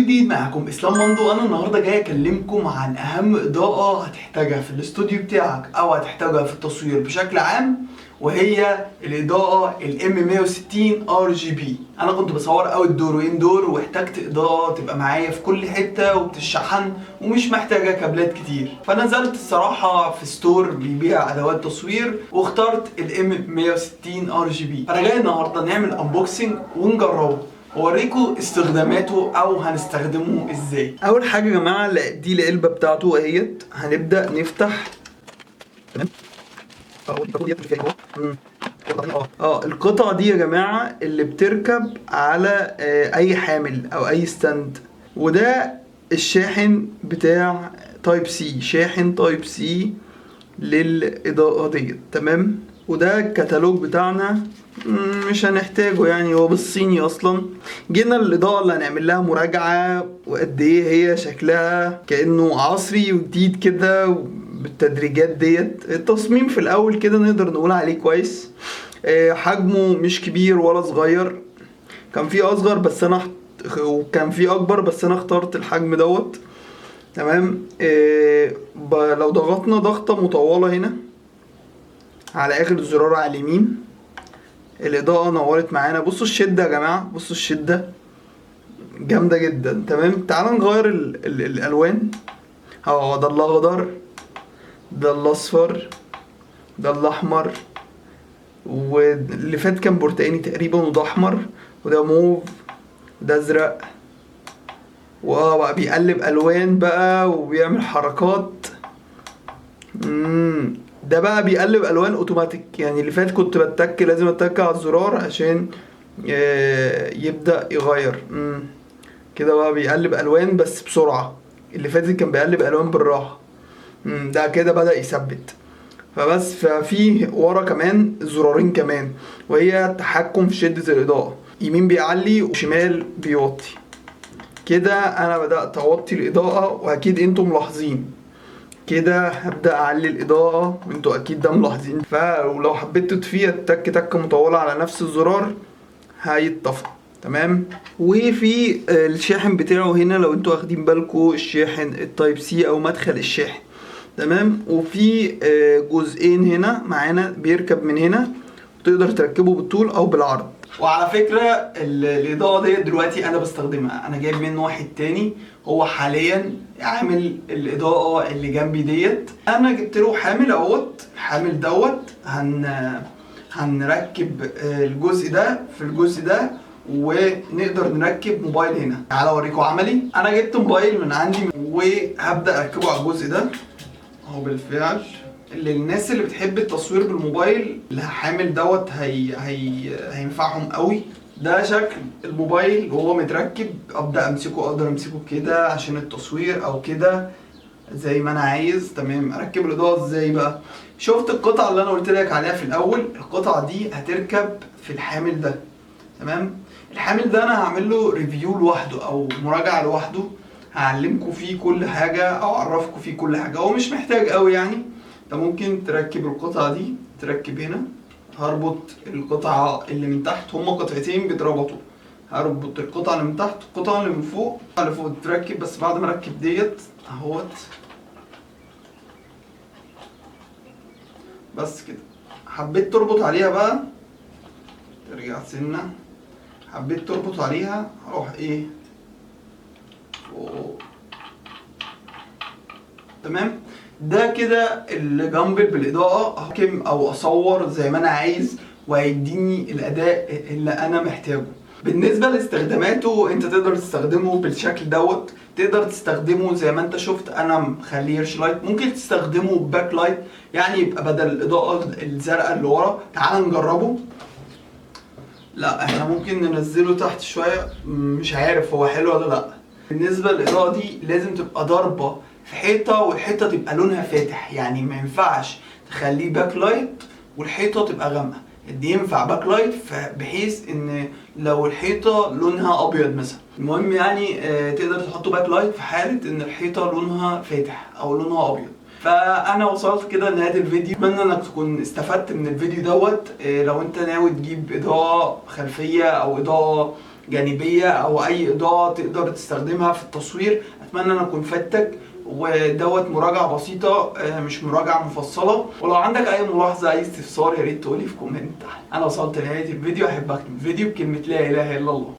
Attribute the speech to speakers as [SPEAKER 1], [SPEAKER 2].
[SPEAKER 1] جديد معاكم اسلام مندو. انا النهارده جاي اكلمكم عن اهم اضاءه هتحتاجها في الاستوديو بتاعك او هتحتاجها في التصوير بشكل عام، وهي الاضاءه الام 160 ار جي بي. انا كنت بصور اوت دور واندور واحتجت اضاءه تبقى معايا في كل حته وبتشحن ومش محتاجه كابلات كتير، فنزلت الصراحه في ستور بيبيع ادوات تصوير واخترت الام 160 ار جي بي. فانا جاي النهارده نعمل انبوكسنج ونجربه واوريكم استخداماته او هنستخدمه ازاي. اول حاجه يا جماعه دي العلبه بتاعته اهيت، هنبدا نفتح. تمام. القطعه دي يا جماعه اللي بتركب على اي حامل او اي ستاند، وده الشاحن بتاع تايب سي، شاحن تايب سي للاضاءه ديت. تمام. وده الكتالوج بتاعنا، مش هنحتاجه يعني، هو بالصيني اصلا. جينا الاضاءه اللي هنعمل لها مراجعه وقد ايه هي شكلها كانه عصري وجديد كده بالتدريجات ديت. التصميم في الاول كده نقدر نقول عليه كويس. حجمه مش كبير ولا صغير، كان فيه اصغر بس انا وكان فيه اكبر بس انا اخترت الحجم دوت. تمام. لو ضغطنا ضغطه مطوله هنا على اخر الزرار على اليمين، الاضاءه نورت معانا. بصوا الشده يا جماعه، بصوا الشده جامده جدا. تمام. تعال نغير الالوان. ده الاخضر، ده الاصفر، ده الاحمر، واللي فات كان برتقاني تقريبا، وده احمر، وده موف، وده ازرق. بقى بيقلب الوان بقى وبيعمل حركات. ده بقى بيقلب الوان اوتوماتيك، يعني اللي فات كنت بتك لازم اتك على الزرار عشان يبدأ يغير. كده بقى بيقلب الوان بس بسرعة، اللي فات كان بيقلب الوان بالراحة. ده كده بدأ يثبت. ففي ورا كمان زرارين كمان، وهي التحكم في شدة الإضاءة، يمين بيعلي وشمال بيوطي. كده انا بدأت اوطي الإضاءة، واكيد انتم ملاحظين كده هبدأ اعلي الإضاءة وانتوا اكيد ده ملاحظين. فلو حبيت تطفيها تك تك مطولة على نفس الزرار هيتطفى. تمام. وفي الشاحن بتاعه هنا، لو انتوا واخدين بالكم، الشاحن التايب سي او مدخل الشاحن. تمام. وفي جزئين هنا معانا بيركب من هنا، تقدر تركبه بالطول او بالعرض. وعلى فكرة الإضاءة ديت دلوقتي أنا بستخدمها، أنا جايب منه واحد تاني هو حاليا عامل الإضاءة اللي جنبي ديت. أنا جبت له حامل اهوت، الحامل دوت هنركب الجزء ده في الجزء ده، ونقدر نركب موبايل هنا. تعالى اوريكم عملي. انا جبت موبايل من عندي وهبدا اركبه على الجزء ده اهو. بالفعل الناس اللي بتحب التصوير بالموبايل الحامل دوت هينفعهم قوي. ده شكل الموبايل وهو متركب. ابدا امسكه، اقدر امسكه كده عشان التصوير او كده زي ما انا عايز. تمام. اركب الاضاءه ازاي بقى؟ شفت القطعه اللي انا قلت لك عليها في الاول؟ القطعه دي هتركب في الحامل ده. تمام. الحامل ده انا هعمل له ريفيو لوحده او مراجعه لوحده، هعلمكم فيه كل حاجه او اعرفكم فيه كل حاجه. هو مش محتاج قوي يعني. انت ممكن تركب القطعه دي، تركب هنا. هربط القطعه اللي من تحت، هما قطعتين بيتربطوا. هربط القطعه اللي من تحت، القطعه اللي من فوق. اللي فوق تركب بس بعد ما اركب ديت اهوت. بس كده. حبيت تربط عليها بقى، ترجع سنه. حبيت تربط عليها هروح ايه فوق. تمام. ده كده الجامبل بالاضاءه، احكم او اصور زي ما انا عايز وهيديني الاداء اللي انا محتاجه. بالنسبه لاستخداماته، انت تقدر تستخدمه بالشكل دوت، تقدر تستخدمه زي ما انت شفت انا مخليه ريش لايت. ممكن تستخدمه باك لايت، يعني يبقى بدل الاضاءه الزرقاء اللي ورا. تعال نجربه. لا احنا ممكن ننزله تحت شويه، مش عارف هو حلو ولا لا. بالنسبه للاضاءه دي لازم تبقى ضاربه في حيطه والحيطه تبقى لونها فاتح، يعني ما ينفعش تخليه باك لايت والحيطه تبقى غامقه. دي ينفع باك لايت بحيث ان لو الحيطه لونها ابيض مثلا. المهم يعني تقدر تحطه باك لايت في حاله ان الحيطه لونها فاتح او لونها ابيض. فانا وصلت كده لنهايه الفيديو. اتمنى انك تكون استفدت من الفيديو دوت. لو انت ناوي تجيب اضاءه خلفيه او اضاءه جانبية او اي اضاءة تقدر تستخدمها في التصوير. اتمنى ان اكون فدتك، ودوت مراجعة بسيطة مش مراجعة مفصلة. ولو عندك اي ملاحظة اي استفسار يا ريت تقولي في كومنت تحت. انا وصلت لنهاية الفيديو، احب اختم الفيديو بكلمة لا اله الا الله.